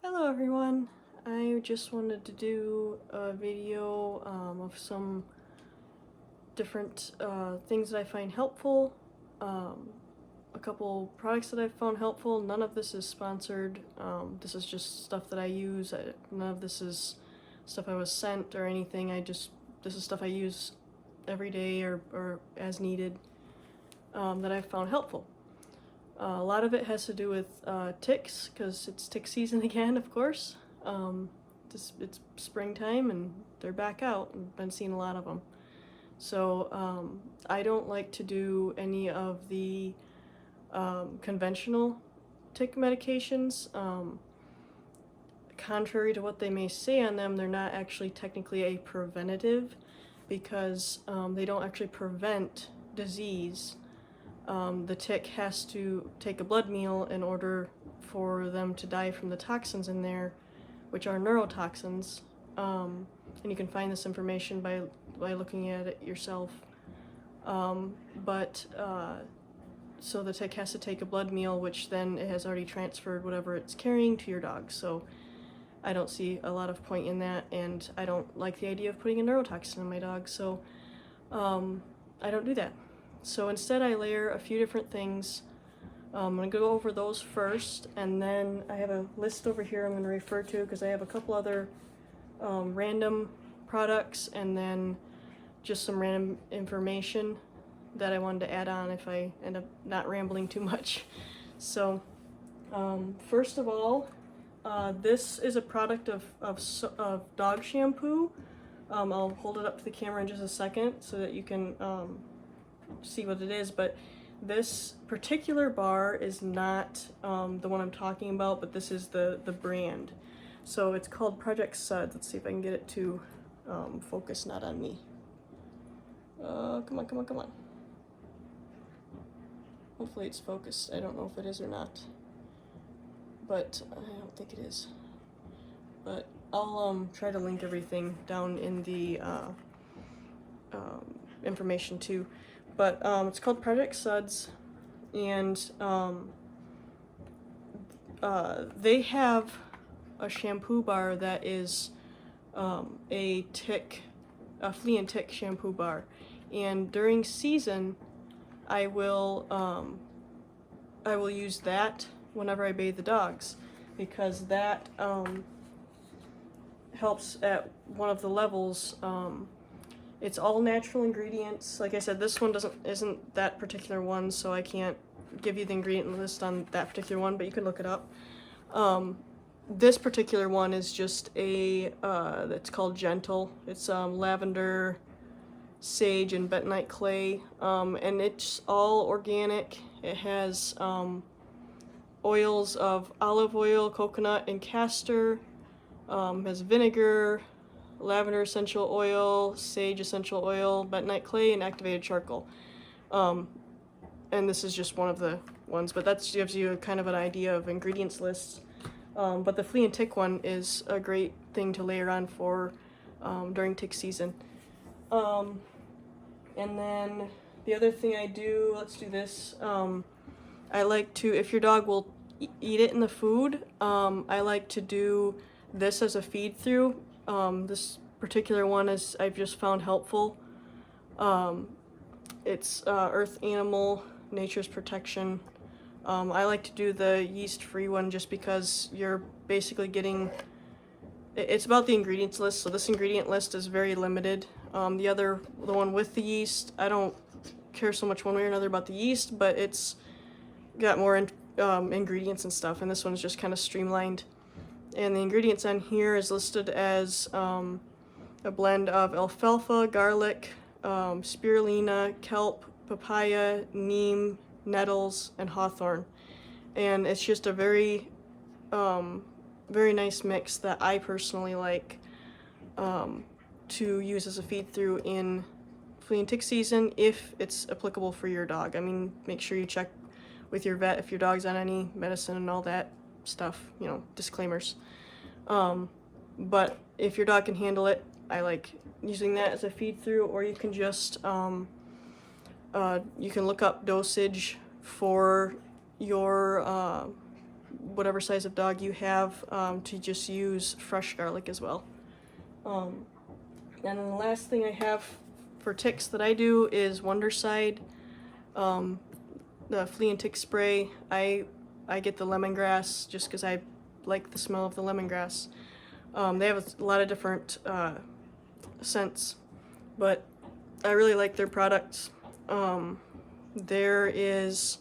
Hello everyone, I just wanted to do a video of some different things that I find helpful, a couple products that I've found helpful. None of this is sponsored, this is just stuff that I use. None of this is stuff I was sent or anything. This is stuff I use every day or as needed that I've found helpful. A lot of it has to do with ticks, because it's tick season again, of course. It's springtime and they're back out. I've been seeing a lot of them. So I don't like to do any of the conventional tick medications. Contrary to what they may say on them, they're not actually technically a preventative, because they don't actually prevent disease. The tick has to take a blood meal in order for them to die from the toxins in there, which are neurotoxins. And you can find this information by looking at it yourself. So the tick has to take a blood meal, which then it has already transferred whatever it's carrying to your dog. So I don't see a lot of point in that, and I don't like the idea of putting a neurotoxin in my dog, so I don't do that. So instead I layer a few different things. I'm going to go over those first, and then I have a list over here I'm going to refer to, because I have a couple other random products and then just some random information that I wanted to add on if I end up not rambling too much. So first of all, this is a product of dog shampoo. I'll hold it up to the camera in just a second so that you can see what it is, but this particular bar is not the one I'm talking about, but this is the brand. So it's called Project Sudz. Let's see if I can get it to focus, not on me. Come on. Hopefully it's focused. I don't know if it is or not, but I don't think it is. But I'll try to link everything down in the information too. But it's called Project Sudz, and they have a shampoo bar that is a flea and tick shampoo bar. And during season, I will use that whenever I bathe the dogs, because that helps at one of the levels. It's all natural ingredients. Like I said, this one isn't that particular one, so I can't give you the ingredient list on that particular one, but you can look it up. This particular one is just it's called Gentle. It's lavender, sage, and bentonite clay, and it's all organic. It has oils of olive oil, coconut, and castor. Has vinegar, lavender essential oil, sage essential oil, bentonite clay, and activated charcoal. And this is just one of the ones, but that gives you kind of an idea of ingredients lists. But the flea and tick one is a great thing to layer on for during tick season. And then the other thing I do, let's do this. I like to, if your dog will eat it in the food, I like to do this as a feed through. This particular one is I've just found helpful. It's Earth Animal Nature's Protection. I like to do the yeast-free one just because you're basically getting, it's about the ingredients list, so this ingredient list is very limited. The one with the yeast, I don't care so much one way or another about the yeast, but it's got more ingredients and stuff, and this one's just kind of streamlined. And the ingredients on here is listed as a blend of alfalfa, garlic, spirulina, kelp, papaya, neem, nettles, and hawthorn. And it's just a very nice mix that I personally like to use as a feed through in flea and tick season, if it's applicable for your dog. I mean, make sure you check with your vet if your dog's on any medicine and all that stuff, you know, disclaimers. But if your dog can handle it, I like using that as a feed through, or you can just you can look up dosage for your whatever size of dog you have, to just use fresh garlic as well. And then the last thing I have for ticks that I do is Wondercide, the flea and tick spray. I get the lemongrass just because I like the smell of the lemongrass. They have a lot of different scents, but I really like their products. There is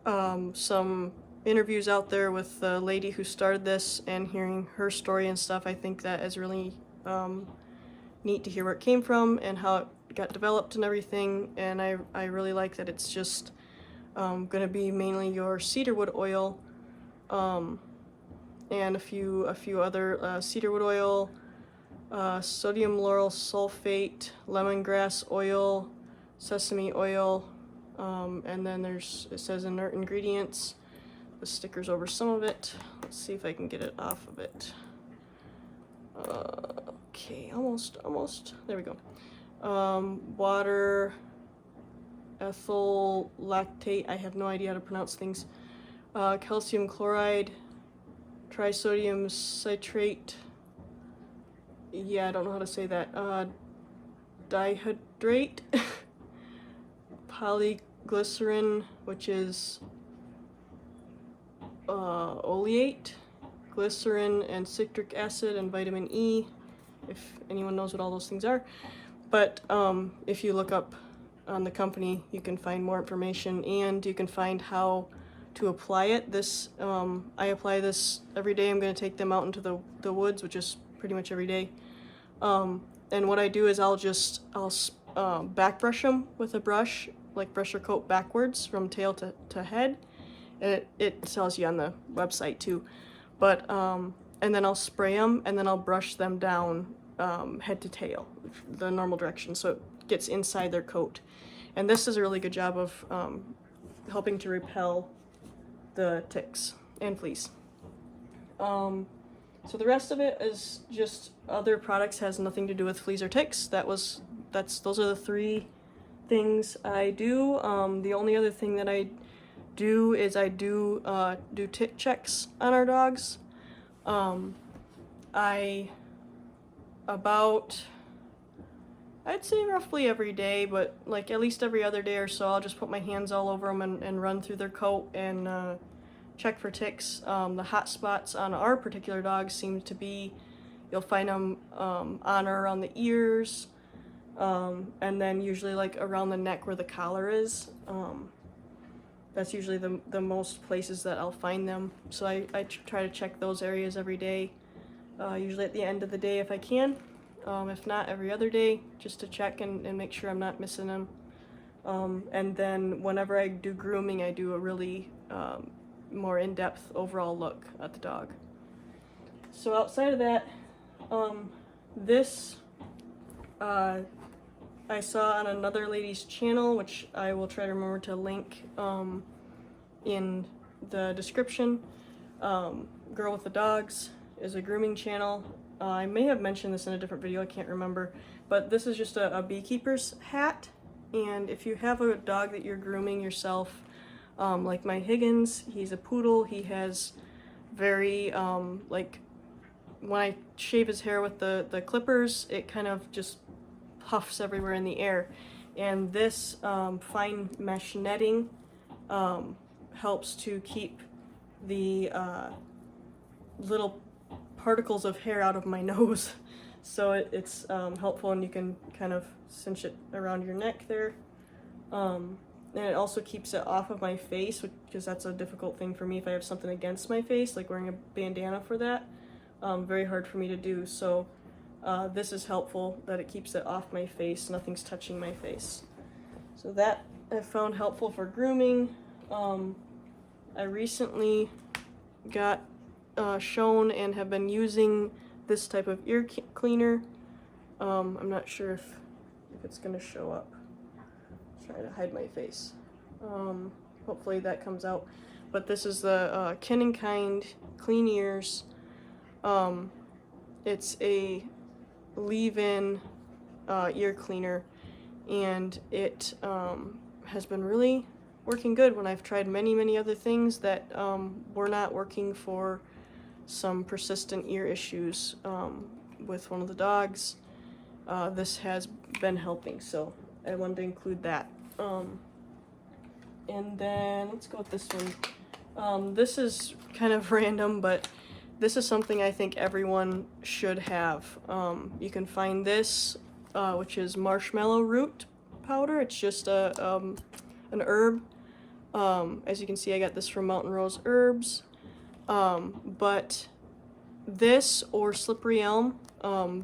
some interviews out there with the lady who started this, and hearing her story and stuff, I think that is really neat to hear where it came from and how it got developed and everything. And I really like that it's just going to be mainly your cedarwood oil, and a few other cedarwood oil, sodium lauryl sulfate, lemongrass oil, sesame oil, and then it says inert ingredients. The sticker's over some of it. Let's see if I can get it off of it. Okay, almost. There we go. Water, ethyl lactate, I have no idea how to pronounce things. Calcium chloride, trisodium citrate. Yeah, I don't know how to say that. Dihydrate, polyglycerin, which is oleate, glycerin, and citric acid, and vitamin E, if anyone knows what all those things are. But if you look up on the company, you can find more information, and you can find how to apply it. I apply this every day. I'm going to take them out into the woods, which is pretty much every day. And what I do is I'll back brush them with a brush, like brush your coat backwards from tail to head. And it tells you on the website too. But and then I'll spray them, and then I'll brush them down head to tail, the normal direction, so it gets inside their coat. And this does a really good job of helping to repel the ticks and fleas. So the rest of it is just other products, has nothing to do with fleas or ticks. Those are the three things I do. The only other thing that I do is I do tick checks on our dogs. I'd say roughly every day, but like at least every other day or so, I'll just put my hands all over them and run through their coat and check for ticks. The hot spots on our particular dogs seem to be, you'll find them on or around the ears, and then usually like around the neck where the collar is. That's usually the most places that I'll find them. So I try to check those areas every day, usually at the end of the day if I can. If not, every other day, just to check and make sure I'm not missing them. And then whenever I do grooming, I do a really more in-depth overall look at the dog. So outside of that, this I saw on another lady's channel, which I will try to remember to link in the description. Girl with the Dogs is a grooming channel. I may have mentioned this in a different video, I can't remember, but this is just a beekeeper's hat. And if you have a dog that you're grooming yourself, like my Higgins, he's a poodle. He has very, like, when I shave his hair with the clippers, it kind of just puffs everywhere in the air. And this fine mesh netting helps to keep the little particles of hair out of my nose. So it's helpful, and you can kind of cinch it around your neck there. And it also keeps it off of my face, because that's a difficult thing for me if I have something against my face, like wearing a bandana for that. Very hard for me to do. So this is helpful, that it keeps it off my face, nothing's touching my face. So that I found helpful for grooming. I recently got shown and have been using this type of ear cleaner. I'm not sure if it's gonna show up. I'm trying to hide my face. Hopefully that comes out. But this is the Canine Clean Ears. It's a leave-in ear cleaner, and it has been really working good when I've tried many other things that were not working for some persistent ear issues with one of the dogs. This has been helping, so I wanted to include that. And then let's go with this one. This is kind of random, but this is something I think everyone should have. You can find this, which is marshmallow root powder. It's just an herb. As you can see, I got this from Mountain Rose Herbs. But this or slippery elm,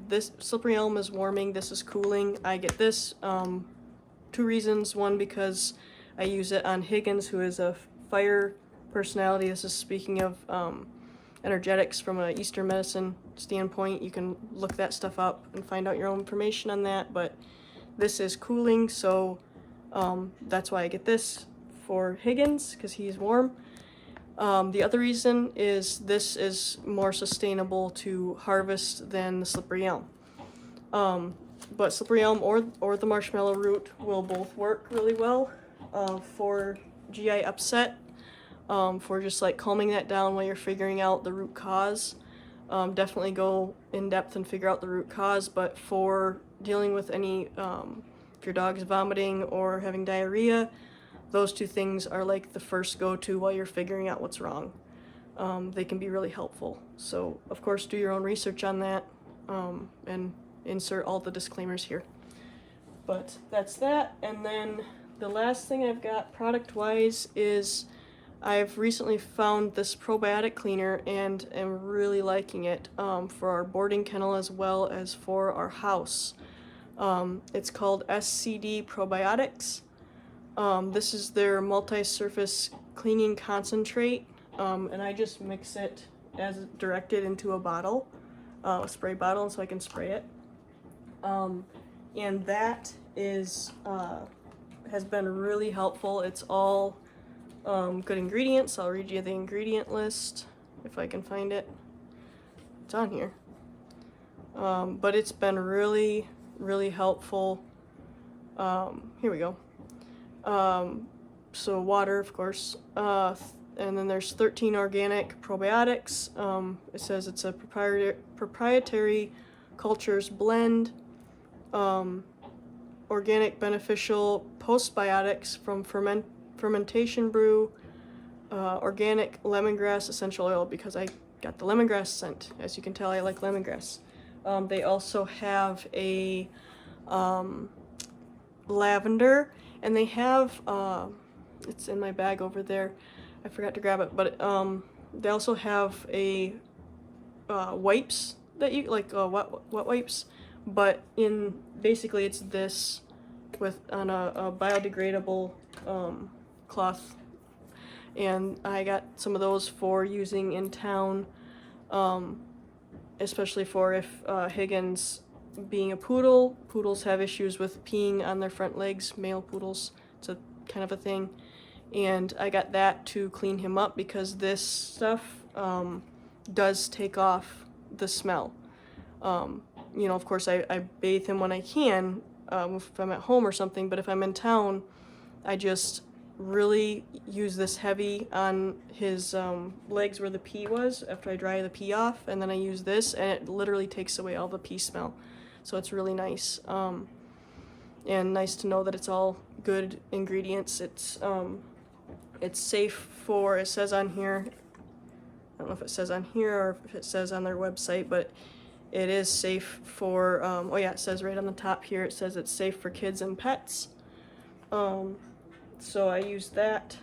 this slippery elm is warming, this is cooling. I get this, 2 reasons. One, because I use it on Higgins, who is a fire personality. This is speaking of energetics from an Eastern medicine standpoint. You can look that stuff up and find out your own information on that, but this is cooling, so that's why I get this for Higgins, because he's warm. The other reason is this is more sustainable to harvest than the slippery elm. But slippery elm or the marshmallow root will both work really well for GI upset, for just like calming that down while you're figuring out the root cause. Definitely go in depth and figure out the root cause, but for dealing with any, if your dog's vomiting or having diarrhea, those 2 things are like the first go-to while you're figuring out what's wrong. They can be really helpful. So, of course, do your own research on that, and insert all the disclaimers here. But that's that. And then the last thing I've got product-wise is I've recently found this probiotic cleaner and am really liking it for our boarding kennel as well as for our house. It's called SCD Probiotics. This is their multi-surface cleaning concentrate, and I just mix it as directed into a bottle, a spray bottle, so I can spray it. And that is has been really helpful. It's all good ingredients. I'll read you the ingredient list if I can find it. It's on here. But it's been really helpful. Here we go. So water, of course, and then there's 13 organic probiotics. It says it's a proprietary cultures blend, organic beneficial postbiotics from fermentation brew, organic lemongrass essential oil, because I got the lemongrass scent. As you can tell, I like lemongrass. They also have a lavender, and they have, it's in my bag over there, I forgot to grab it, but they also have a wipes that you, like wet wipes, but in, basically it's this with, on a biodegradable cloth, and I got some of those for using in town, especially for if Higgins, being a poodle, poodles have issues with peeing on their front legs, male poodles, it's a kind of a thing, and I got that to clean him up because this stuff does take off the smell. You know, of course I bathe him when I can, if I'm at home or something, but if I'm in town, I just really use this heavy on his legs where the pee was after I dry the pee off, and then I use this and it literally takes away all the pee smell. So it's really nice, and nice to know that it's all good ingredients. It's safe for, it says on here, I don't know if it says on here or if it says on their website, but it is safe for, oh yeah, it says right on the top here, it says it's safe for kids and pets. So I use that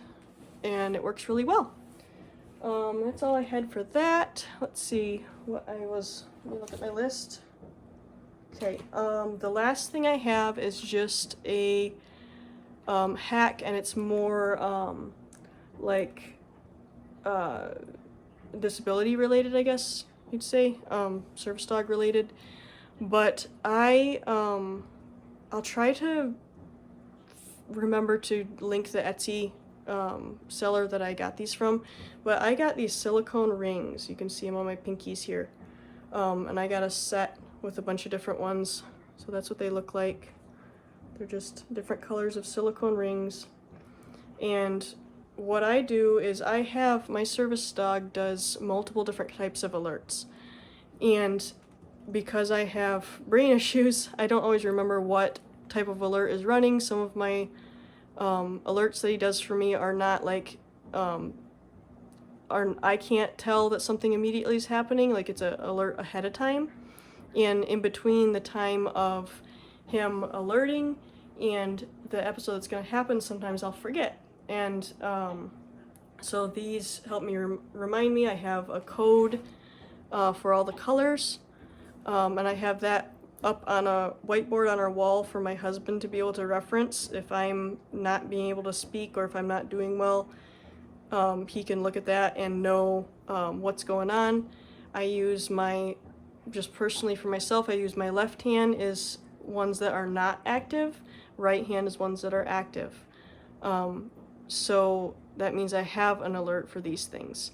and it works really well. That's all I had for that. Let's see what let me look at my list. Okay, the last thing I have is just a hack, and it's more like disability related, I guess you'd say, service dog related. But I'll try to remember to link the Etsy seller that I got these from. But I got these silicone rings. You can see them on my pinkies here, and I got a set with a bunch of different ones, so that's what they look like. They're just different colors of silicone rings, And what I do is I have, my service dog does multiple different types of alerts. And because I have brain issues, I don't always remember what type of alert is running. Some of my alerts that he does for me are not like, I can't tell that something immediately is happening, like it's an alert ahead of time. And in between the time of him alerting and the episode that's going to happen, sometimes I'll forget. And so these help me remind me. I have a code for all the colors, and I have that up on a whiteboard on our wall for my husband to be able to reference if I'm not being able to speak or if I'm not doing well. He can look at that and know what's going on. I use just personally for myself, I use my left hand is ones that are not active, right hand is ones that are active. So that means I have an alert for these things.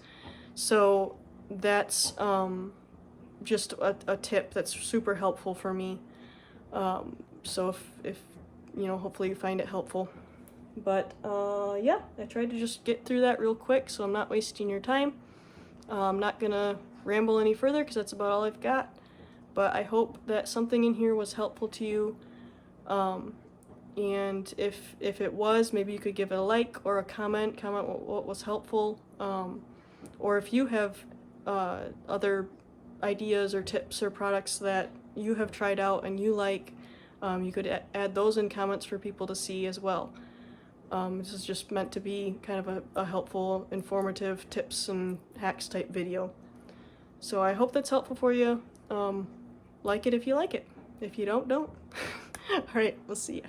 So that's just a tip that's super helpful for me. So if you know, hopefully you find it helpful. But yeah, I tried to just get through that real quick so I'm not wasting your time. I'm not gonna ramble any further because that's about all I've got. But I hope that something in here was helpful to you. And if it was, maybe you could give it a like or a comment what was helpful. Or if you have other ideas or tips or products that you have tried out and you like, you could add those in comments for people to see as well. This is just meant to be kind of a helpful, informative tips and hacks type video. So I hope that's helpful for you. Like it if you like it. If you don't, don't. Alright, we'll see ya.